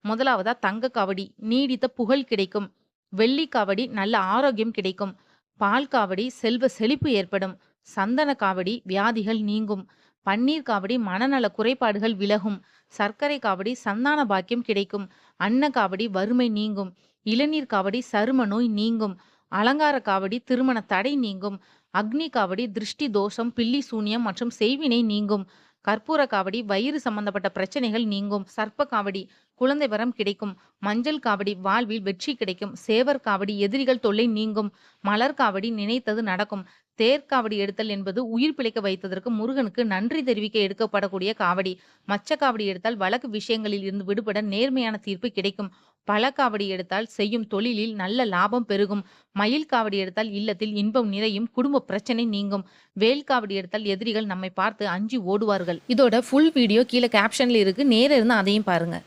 முதலாவதா தங்க காவடி நீடித்த புகழ் கிடைக்கும். வெள்ளி காவடி நல்ல ஆரோக்கியம் கிடைக்கும். பால் காவடி செல்வ செழிப்பு ஏற்படும். சந்தன காவடி வியாதிகள் நீங்கும். பன்னீர் காவடி மனநல குறைபாடுகள் விலகும். சர்க்கரை காவடி சந்தான பாக்கியம் கிடைக்கும். அன்ன காவடி வறுமை நீங்கும். இளநீர் காவடி சரும நோய் நீங்கும். அலங்கார காவடி திருமண தடை நீங்கும். அக்னி காவடி திருஷ்டி தோஷம் பில்லி சூனியம் மற்றும் செய்வினை நீங்கும். கற்பூர காவடி வயிறு சம்பந்தப்பட்ட பிரச்சனைகள் நீங்கும். சர்ப்ப காவடி குழந்தை வரம் கிடைக்கும். மஞ்சள் காவடி வாழ்வில் வெற்றி கிடைக்கும். சேவர் காவடி எதிரிகள் தொல்லை நீங்கும். மலர் காவடி நினைத்தது நடக்கும். தேர்காவடி எடுத்தல் என்பது உயிர் பிழைக்க வைத்ததற்கு முருகனுக்கு நன்றி தெரிவிக்க எடுக்கப்படக்கூடிய காவடி. மச்ச காவடி எடுத்தால் வழக்கு விஷயங்களில் இருந்து விடுபட நேர்மையான தீர்ப்பு கிடைக்கும். பல காவடி எடுத்தால் செய்யும் தொழிலில் நல்ல லாபம் பெருகும். மயில் காவடி எடுத்தால் இல்லத்தில் இன்பம் நிறையும். குடும்ப பிரச்சனை நீங்கும். வேல் காவடி எடுத்தால் எதிரிகள் நம்மை பார்த்து அஞ்சி ஓடுவார்கள். இதோட ஃபுல் வீடியோ கீழே கேப்ஷன்ல இருக்கு, நேரம் இருந்தா அதையும் பாருங்க.